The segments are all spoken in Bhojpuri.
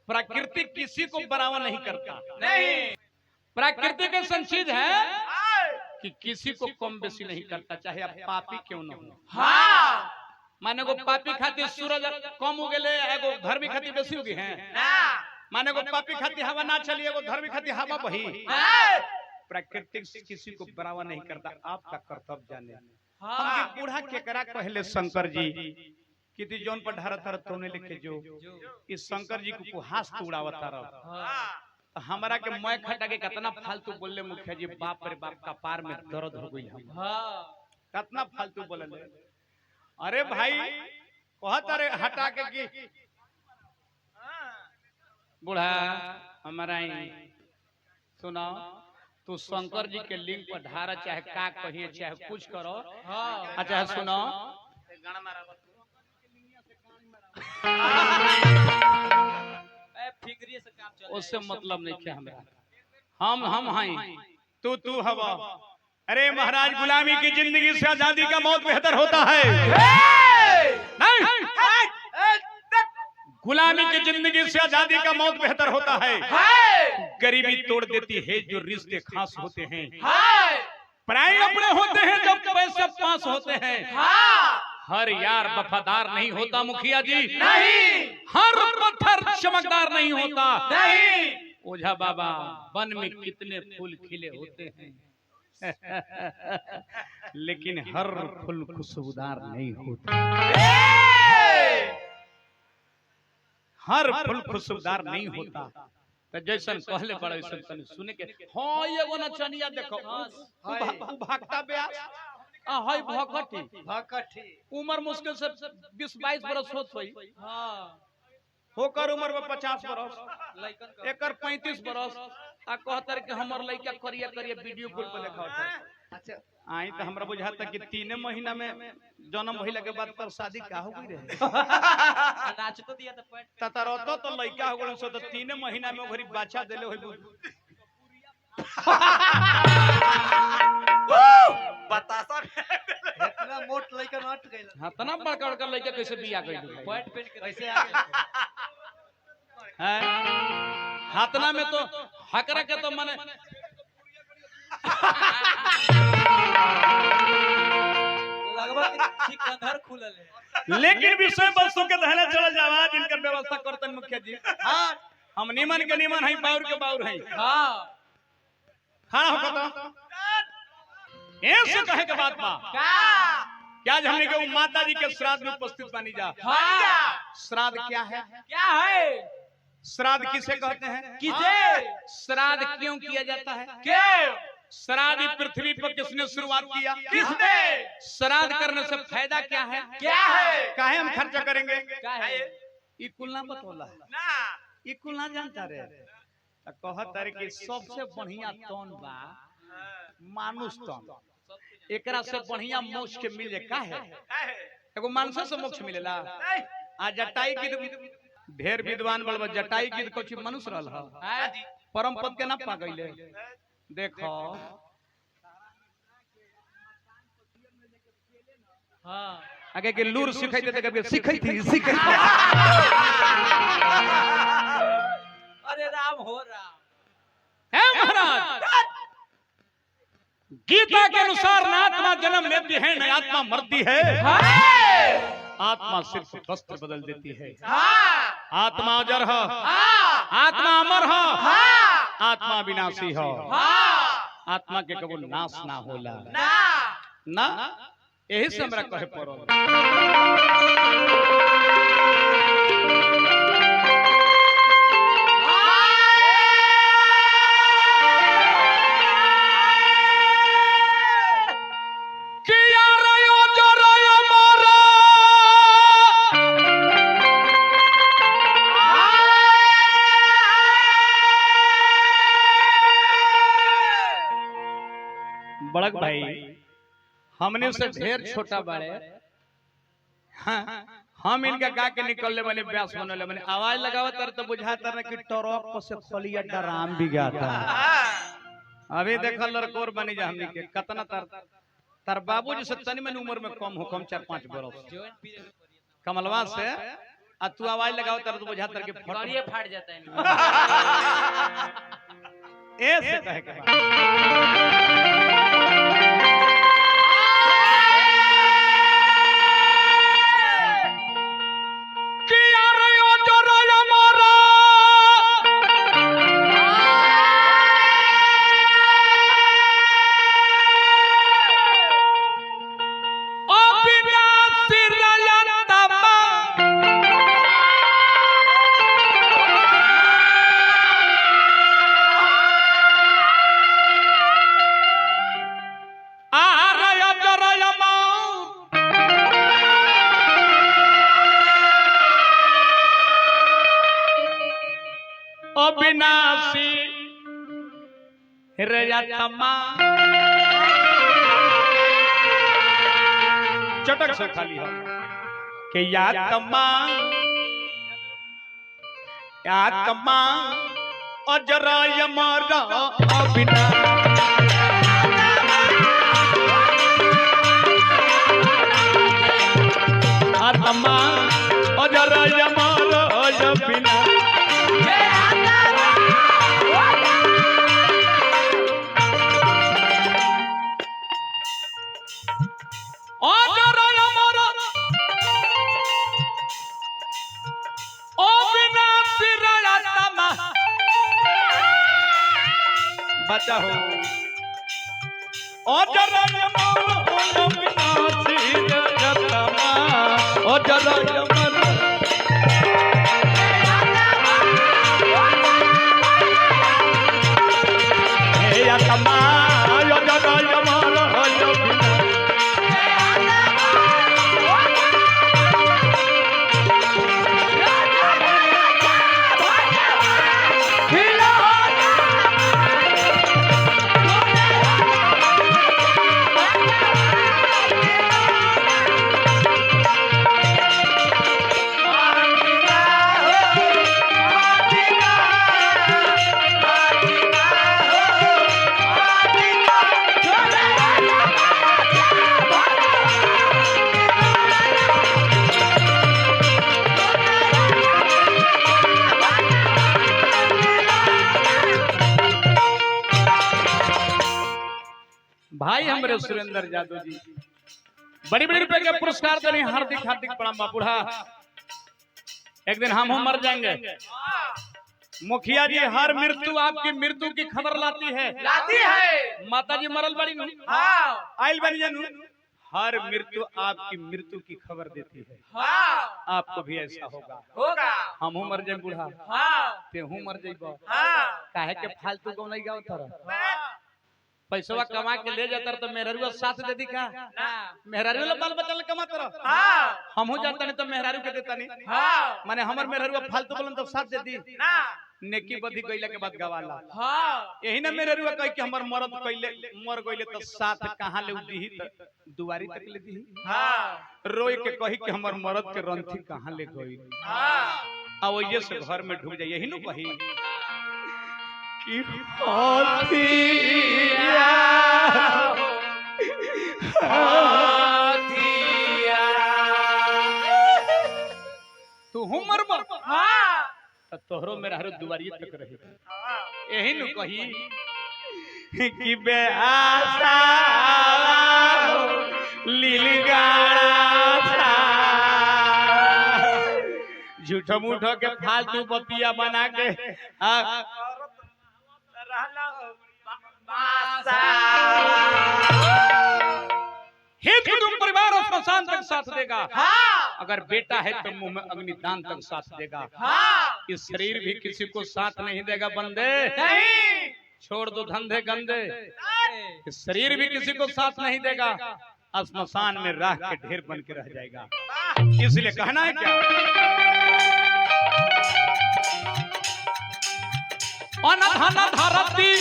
प्रकृति किसी को बराबर नहीं करता। नहीं, प्रकृति के संचित है कि किसी को कम बेसी नहीं करता, चाहे आप पापी क्यों न हो। हाँ, माने को पापी खातिर सूरज कम हो गए, एगो धर्मी खातिर बेसी हो गई है। माने को पापी खातिर हवा ना चली, एगो धर्मी खातिर हवा बही। प्रकृति किसी को बराबर नहीं करता, आपका कर्तव्य जाने। हम बूढ़ा केकरा कहले शंकर जी कि जौन पर ढारा तर तोने लिखे जो इस शंकर जी को हास उड़ावता रह हमारा के मैं खटा के कितना फालतू बोलले मुखिया जी, बाप रे बाप, कपार में दर्द हो गई हम। कितना फालतू बोलले। अरे भाई कहत अरे हटा के कि बूढ़ा हमारा सुना, तू शंकर जी के लिंग पर ढारा, चाहे का कहिए चाहे कुछ करो। अच्छा सुनो, उससे मतलब नहीं क्या हमरा, हम हैं, तू हवा। अरे महाराज, गुलामी की जिंदगी से आजादी का मौत बेहतर होता है। नहीं, गुलामी की जिंदगी से आजादी का मौत बेहतर होता है। गरीबी तोड़ देती है जो रिश्ते खास होते हैं, पराए अपने होते हैं जब पैसे पास होते हैं। हर यार वफादार नहीं होता मुखिया जी, नहीं। हर पत्थर चमकदार नहीं होता, नहीं। ओझा बाबा, वन में कितने फूल खिले होते हैं लेकिन हर फूल खुशबूदार नहीं होता। हर फूल खुशबूदार नहीं होता। तो जैसन कहले बड़ा वैसन सुने के। हाँ, एगो नचनिया देखो, भागता ब्यास हाय भकटी उम्र मुश्किल से 20-22 बरस होई। होकर उम्र में 50 बरस, एकर 35 बरस। आ कहतर के हमर लइका करिया करिया वीडियो कॉल पे देखा होता। अच्छा आई तो हमरा बुझाता कि 3 महीना में जन्म भइला के बाद तर शादी का हो गई रहे। नाच तो दिया त तरतो तो लइका हो गलो, सो तो 3 महीना में घरी बच्चा देले होई। बतासा इतना मोट लइका नट गइल। हां, तना बड़का बड़का लइका कैसे बिया गइल, पैंट पेन के कैसे आ गइल। हैं हाथना में तो हकरा के तो माने लगभग सिकंदर खुलल है। लेकिन विषय वस्तु के धैले चल जावा, जिनकर व्यवस्था करतन मुखिया जी। हां, हम निमन के निमन है, बाउर के बाउर है। हां, खड़ा हो तो ऐसे कहे के बात बा क्या हमने के माता जी के श्राद्ध में उपस्थित बनी जा। श्राद्ध क्या है? क्या है श्राद्ध? किसे कहते हैं? किसे श्राद्ध क्यों किया जाता है? क्यों श्राद्ध पृथ्वी पर किसने शुरुआत किया? किसने? श्राद्ध करने से फायदा क्या है? क्या है? काहे हम खर्चा करेंगे? ये कुल ना बतौला ना, ये कुल ना जानता रे। कहत कि सबसे बढ़िया तौन बा मानुष तौन, एकरा से बढ़िया मोक्ष के मिले का है? एगो मानस से मोक्ष मिलेला। आ जटाई की ढेर विद्वान बलबा, जटाई की कुछ मनुष्य रहल ह, परम पद के ना पा गइले। देखो हां, आगे के लूर सिखाइते त कभी सिखाई थी। अरे राम हो राम। है महाराज, गीता के अनुसार न आत्मा जन्म लेती है न आत्मा मरती है। आत्मा सिर्फ वस्त्र बदल देती है। आत्मा अजर है, आत्मा अमर है, आत्मा विनाशी है। आत्मा के कबो नाश ना होला ना। यही से हमरा कहे पड़ो। बड़क भाई हमने से ढेर छोटा बड़े। हाँ, हम इनका गा के निकलने वाले व्यास बनले माने आवाज लगावत तर तो बुझाता ना कि टरक पर से खलिया डराम भी गाता। अभी देखल लड़कोर बनी जा हमनी के कतना तर बाबू जी से तनी में उम्र में कम हो, कम 4-5 बरस। कमलवा से आ तू आवाज लगाओ तर तो बुझा तर के गाड़िए फाट जाता है ऐसे कहे के अविनाशी रजतमा चटक से खाली हो कि यातमा अजरा यमरा अविना आत्मा अजरा यमरा अविना बचा हो भाई हमारे सुरेंद्र यादव जी बड़ी बड़ी रुपए के पुरस्कार देने हार्दिक हार्दिक प्रणाम बाबूढ़ा। एक दिन हम मर जाएंगे। मुखिया जी हर मृत्यु आपकी मृत्यु की खबर लाती है माता जी मरल बड़ी आइल बनी जानू हर मृत्यु आपकी मृत्यु की खबर देती है। आपको भी ऐसा होगा हम मर जाए बूढ़ा ते मर जाइबो काहे के फालतू गौ नहीं गाओ तरह पैसा कमा के ले जाता तो मेहरारू साथ दे दी का मेहरारू बाल बच्चा कमा तरह हम हो जाता नहीं तो मेहरारू के देता नहीं माने हमर मेहरारू फालतू बोलन तो साथ दे दी नेकी बदी गइला के बाद गवाला यही ना मेहरारू कह के हमर मरद कइले मर गइले तो साथ कहां ले दी त दुआरी तक ले दी रोई के कही के हमर मरद के रंथी कहां ले गई आ ओइजे से घर में ढुक जाए यही न कही कि तू हमर तोहरो मेरा हर दुआरी तक रही यही न कही कि बेआसा लीलगाड़ा झूठो मूठो के फालतू बतिया बना के तुम परिवार और श्मशान तक साथ देगा अगर बेटा है तो मुंह में अग्निदान तक साथ देगा इस शरीर भी किसी को साथ नहीं देगा बंदे छोड़ दो धंधे गंदे इस शरीर भी किसी को साथ नहीं देगा श्मशान में राख के ढेर बन के रह जाएगा। इसलिए कहना है क्या अनधन धरती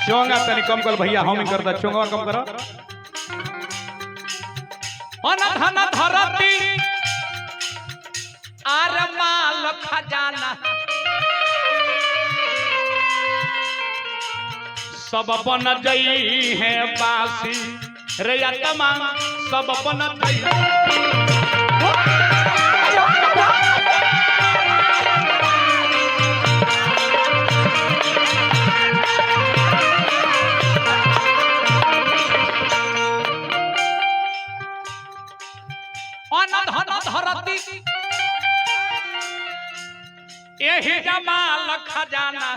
चोंगा तनी कम कर भैया हम ही करदा चोंगा कम करो अनधन धरती आर माल खजाना सब बन गई है बासी रे आत्मा सब बन गई यही जमाल खजाना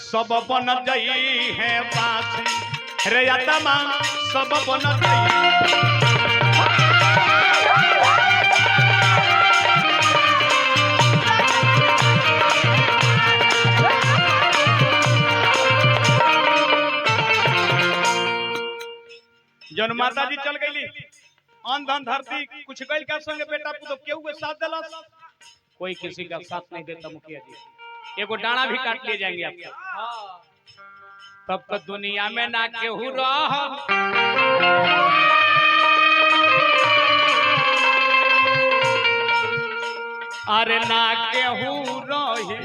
सब बन गई है बात रे आत्मा सब बन गई। जन माता जी चल गई अन धन धरती कुछ गई का संग बेटा पुतो केहू के साथ दलस कोई किसी का साथ नहीं देता मुखिया जी एगो डाना भी काट लिए जाएंगे आपके तब तक दुनिया में ना केहू रह अरे ना केहू रही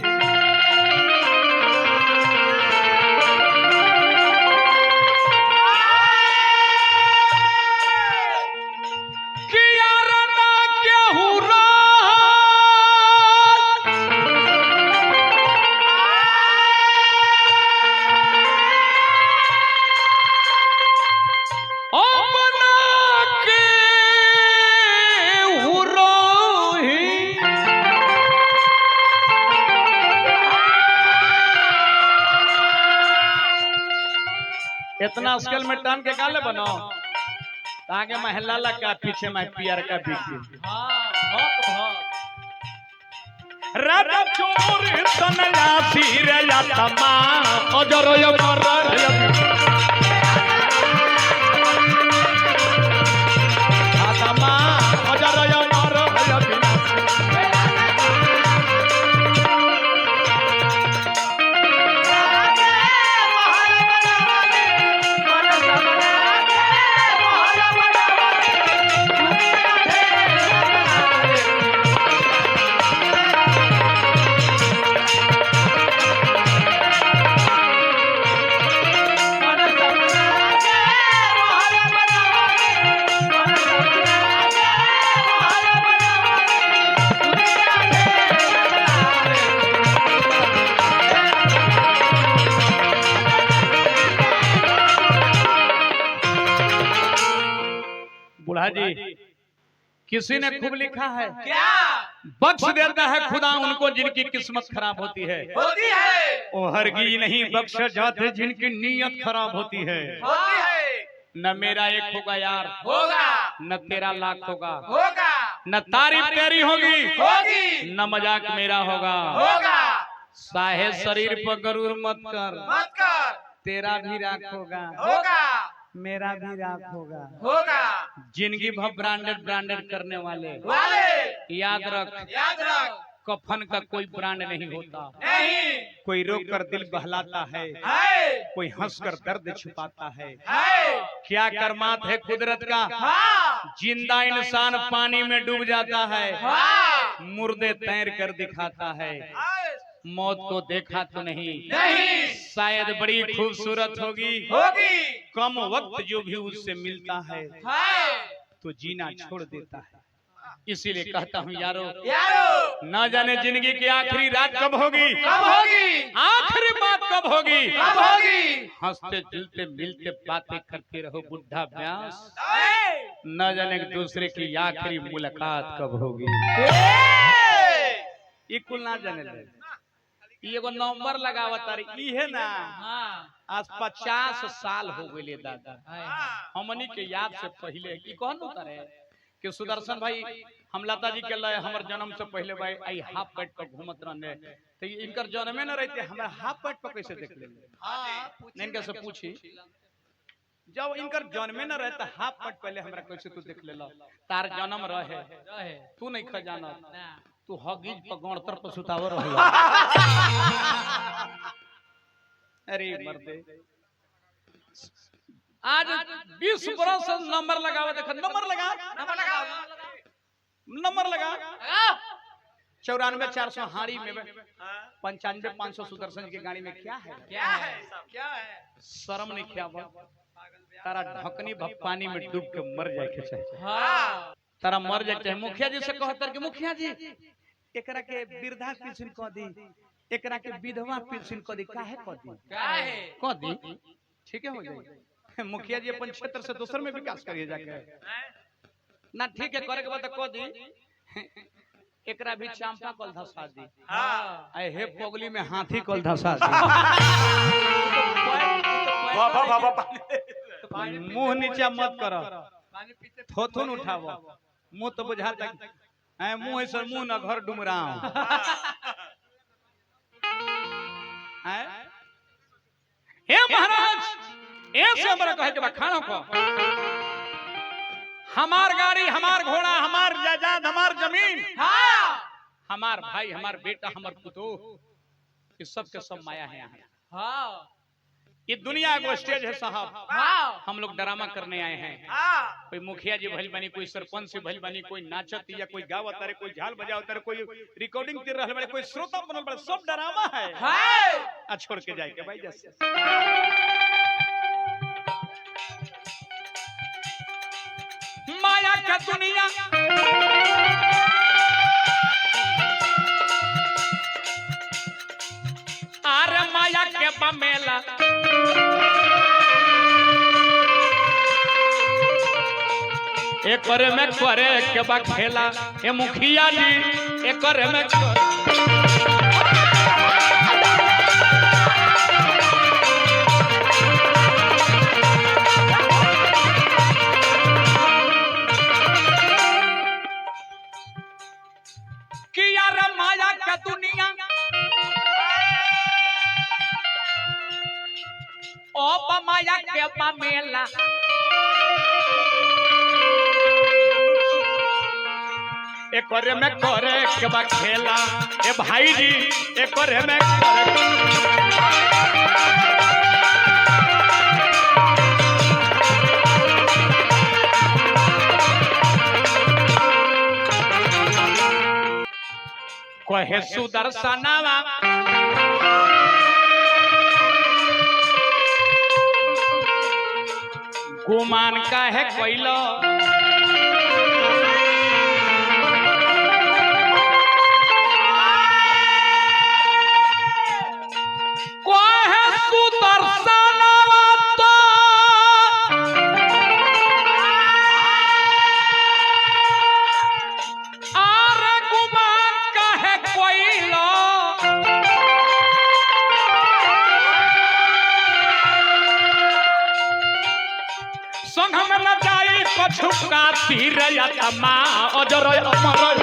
इतना स्केल में टान के काले बनाओ ताकि महल्ला लगा पीछे मैं पियर का बीच राजा चोर तनया सिर या तमा अजरो यो मर तमा अजरो यो मर जी किसी ने खूब लिखा है क्या बख्श देता है खुदा उनको जिनकी किस्मत खराब होती है ओ हरगिज नहीं बख्श जाते जिनकी नीयत खराब होती है न मेरा एक होगा यार होगा न तेरा लाख होगा होगा न तारीफ तेरी होगी न मजाक मेरा होगा होगा साहे शरीर पर गरूर मत कर तेरा भी राख होगा होगा मेरा भी राख होगा होगा जिंदगी भर ब्रांडेड करने वाले याद रख कफन का कोई ब्रांड नहीं होता नहीं कोई रोक कर दिल बहलाता है कोई हंस कर दर्द छुपाता है क्या करमात है कुदरत का जिंदा इंसान पानी में डूब जाता है मुर्दे तैर कर दिखाता है मौत को देखा तो नहीं शायद बड़ी खूबसूरत होगी कम वक्त जो भी उससे मिलता है तो जीना छोड़ देता है इसीलिए कहता हूँ यारो ना जाने जिंदगी की आखिरी रात कब होगी आखिरी बात कब होगी हंसते जुलते मिलते बातें करते रहो बुढ़ा व्यास न जाने एक दूसरे की आखिरी मुलाकात कब होगी ये कुल ना जाने एगो नंबर लगावत है ना आज 50 साल हो गए दादा हमनी के याद से पहले की कौन करे कि सुदर्शन भाई हम लता जी के लय हमर जन्म से पहले भाई आई हाफ पैंट पर घूमत रहने तो इनकर जन्मे न रहते हमरा हाफ पैंट पर कैसे देख ले इनका से पूछी जब इनकर जन्मे न रहता हाफ पैंट पहले हमरा कैसे तू देख लेला तार जन्म रहे तू नहीं खजाना तू हगीज पर गणतर पर सुतावर रहला अरे मर्दे आज 20 बरस नंबर लगावा देख नंबर लगा 94 हाड़ी में 95 500 सुदर्शन की गाड़ी में क्या है शर्म नहीं क्या तारा ढकनी पानी में डूब के मर जाए के चाहे तारा मर जाए चाहे मुखिया जी से कहतर कि मुखिया जी एकरा के वृद्धा पेंशन क दी एकरा के विधवा पेंशन क दी काहे क दी ठीक है हो जाए मुखिया जी अपन क्षेत्र से दूसर में विकास करिए जाके ना ठीक है करे के बाद क दी एकरा भी चांपा कल धसा दी। हां हे पगली में हाथी कल धसा दी। मुंह नीचा मत करो, थोथुन उठावो, मुंह तो बुझाता है मुंह ऐसा मुंह ना घर डुमराव है। हे महाराज ऐसे हमरा कहे के बा खाना को हमार गाड़ी हमार घोड़ा हमार जायदाद हमार जमीन हमार भाई हमार बेटा हमार पुतो ये सब के सब माया है यहाँ। ये दुनिया को स्टेज है साहब। हम लोग ड्रामा करने आए हैं। कोई मुखिया जी भइल बनी, कोई सरपंच से भइल बनी, कोई नाचत या कोई गावत रे, कोई झाल बजावत रे, कोई रिकॉर्डिंग कर रहल बड़े, कोई श्रोता बनल बड़े, सब ड्रामा है। छोड़ के जाए के भाई जैसे माया का दुनिया अरे माया के बमेला एकर में करे के बा खेला ए मुखिया जी एकर में किया रे माया का दुनिया ओ माया के बमेला एकर में करे के बा खेला ए भाई जी एकर में कहे सुदर्शनवा गुमान का है कोइलो छुपका तीर या तमा अजर अमर